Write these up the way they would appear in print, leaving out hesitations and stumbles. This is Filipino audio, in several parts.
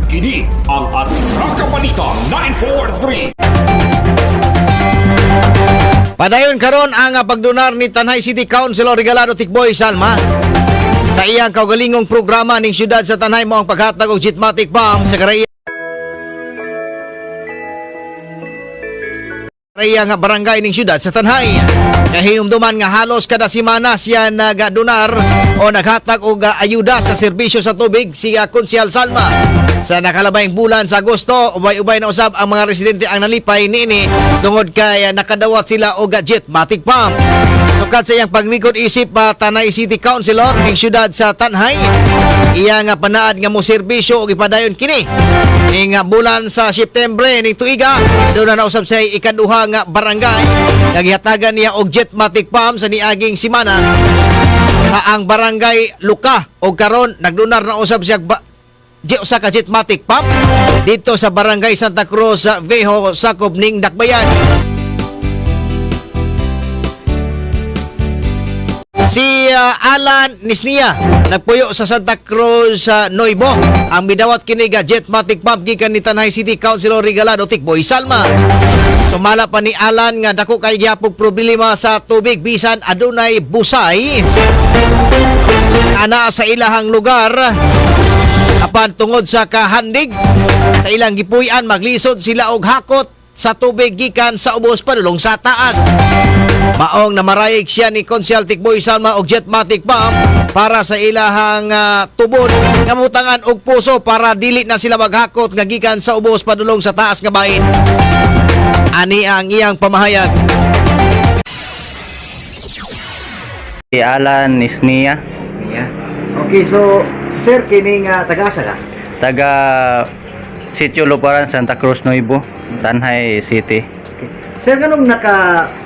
Kini ang Atraka Balita 943. Padayon karon ang pagdunar ni Tanay City Councilor Regalado Tikboy Salma sa iyang kaugalingong programa ning syudad sa Tanay mo ang paghatag og Jetmatic Bomb sa nga barangay ning syudad sa Tanay. Kahinumduman nga halos kada semana siya nagadonar o naghatag og ayuda sa serbisyo sa tubig si Konsyal Salma. Sa nakalabayng bulan sa Agosto, ubay-ubay na usab ang mga residente ang nalipay niini tungod kay nakadawat sila og Jetmatic Bomb. Sukad sa iyang paglikod isip Tanay City Councilor ning syudad sa Tanay, iya nga panaad nga mo serbisyo og ipadayon kini ning bulan sa September ning tuiga. Doon na nausab sa ikaduha nga barangay nagihatagan niya og Jetmatic Bomb sa niaging semana sa ang barangay Luka og karon nagdunar na usab siya usa ka Jetmatic Bomb dito sa barangay Santa Cruz Viejo sakop ning Dakbayan. Si Alan Nisnia nagpuyo sa Santa Cruz Noibo ang midawat kini nga Jetmatic Bomb gikan ni Tanay City Councilor Regalado Tikboy Salma. Sumala pa ni Alan nga dako kay gyapong problema sa tubig bisan adunay busay ana sa ilahang lugar. Apan tungod sa kahandig sa ilang gipuy-an maglisod sila og hakot sa tubig gikan sa ubos padulong sa taas. Maong namarayig siya ni Konsyal Tikboy Salma og Jetmatic Bomb para sa ilahang tubod nga mutangan og puso para dili na sila maghakot nga gikan sa ubos padulong sa taas nga bahin. Ani ang iyang pamahayag. Si Alan Nisnia. Okay, so sir kini nga taga-asa ka? Taga Sitio Luparan, Santa Cruz Noibo, Tanay City. Okay. Sir, ganun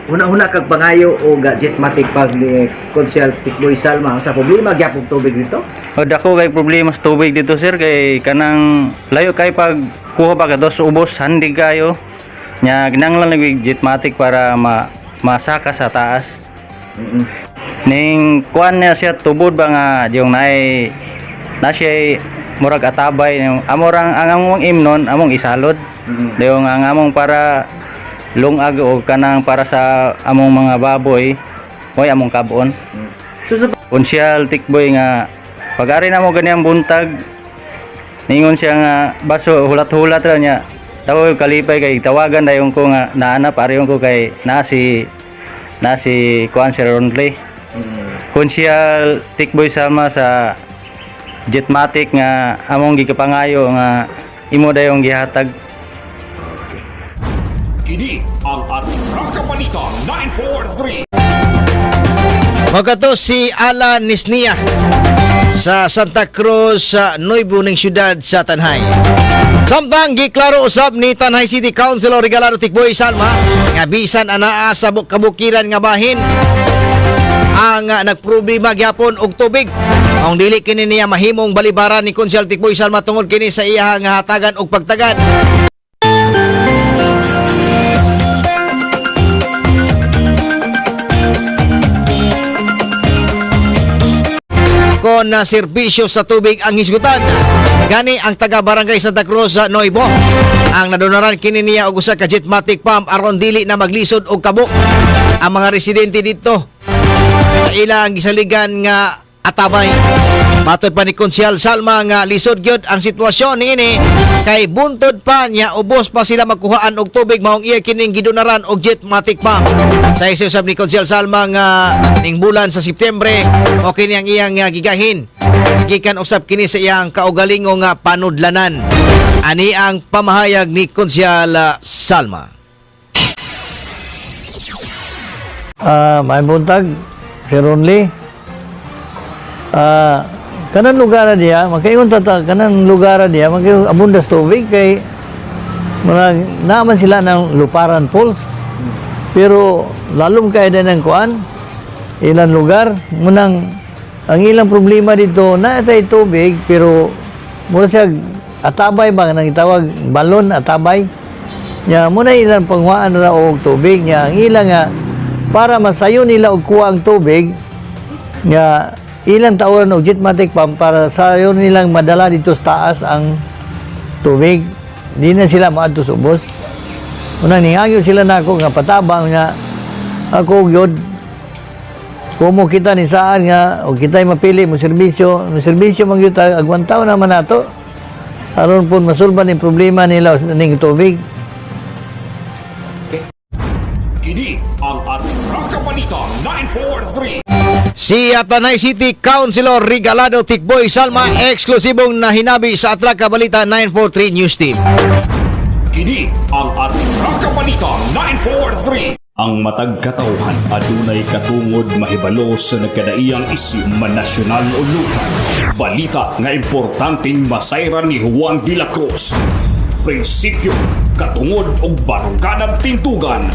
una-una kag pangayo o Jetmatic Bomb ni Konsyal Tikboy Salma sa problema gyapong tubig dito? O dako kay problema sa tubig dito sir kay kanang layo kay pag kuha pa dos ubos handig kayo. Nya ginanglan nag Jetmatic para masaka sa taas. Ning kuan niya siya tubod ba nga yung na siya murag atabay amorang ang among imnon among isalod. Yung ang among para lungag o kanang para sa among mga baboy moy among kabon. Konsyal Tikboy nga pag-ari na mo ganiyang buntag ningon siya nga baso hulat-hulat ra niya tawo kalipay kay tawagan dayon ko nga naana pareyon ko kay nasi kuan si Ronley. Konsyal Tikboy Salma sa Jetmatic nga among gikapangayo nga imo dayong gihatag. Kini ang Atraka Balita 943. Magato si Alan Nisnia sa Santa Cruz Noibo ning syudad sa Tanay. Samtang giklaro usab ni Tanay City Councilor Regalado Tikboy Salma nga bisan anaa sa kabukiran nga bahin ang nagproblema gyapon og tubig. Ang dili kini niya mahimong balibaran ni Konsyal Tikboy Salma tungod kini sa iyang hatagan og pagtagad. Kon na serbisyo sa tubig ang hisgutan. Gani ang taga barangay Santa Cruz Noibo ang nadonaran kini niya og usa ka Jetmatic Bomb aron dili na maglisod og kabuk ang mga residente dito sa ilang gisaligan nga atabay. Matod pa ni Konsyal Salma nga lisod gyud ang sitwasyon niini kay buntod pa niya ubos pa sila magkuhaan og tubig maong iya kining gidonaran og Jetmatic Bomb. Sa isusab ni Konsyal Salma nga ning bulan sa September o kini ang iyang gigahin gikan usab kini sa iyang kaugalingong nga panudlanan. Ani ang pamahayag ni Konsyal Salma. May buntag si Ronley. Kanan lugar dia makaingon kanan lugar dia makaingon abundas tubig kay mga naman sila ng Luparan Falls. Pero lalong kaya din ng kuan ilang lugar munang ang ilang problema dito na tay tubig pero mura siya atabay ba nang itawag balon atabay nya muna ilang pangwaan ra og tubig nya ang ilang nga para masayo nila og kuha ang tubig nya ilang taon og Jetmatic Bomb para sayo nilang madala dito sa taas ang tubig, di na sila maadto sa ubos. Unang ningagyo sila na ako nga patabang nga ako gyud kumo kita ni saan nga o kita'y mapili mo serbisyo man gyud agwantaw naman nato aron pun masulban yung problema nila ning tubig. Kini ang Atraca Balita 943. Si Tanay City Councilor Regalado Tikboy Salma, eksklusibong nahinabi sa Atraca Balita 943 News Team. Kini ang Atraca Balita 943. Ang matag katawhan adunay katungod mahibalo sa nagkadaiyang isyu man nasyonal o lokal. Balita nga importanteng masayran ni Juan de la Cruz. Prinsipyo, katungod og baruganang tintugan.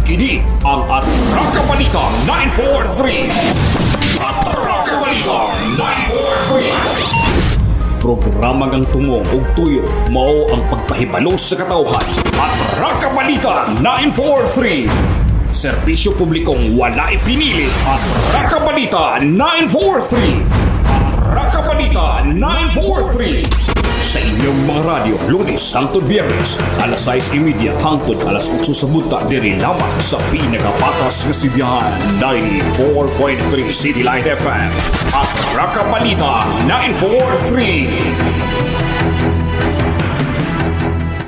Kini ang Atraca Balita 943. Atraca Balita 943. Programa ngang tumong og tuyo mao ang pagpahibalo sa katawhan. Atraca Balita 943. Serbisyo publikong wala ipinili. Atraca Balita 943. Atraca Balita 943. Sa inyong mga radyo, Lunes hangtod Biyernes, alas 6:30 hangtod alas 8 sa buta diri lamang sa pinakapatas nga sibiyahan 94.3 City Light FM at Atraca Balita 943.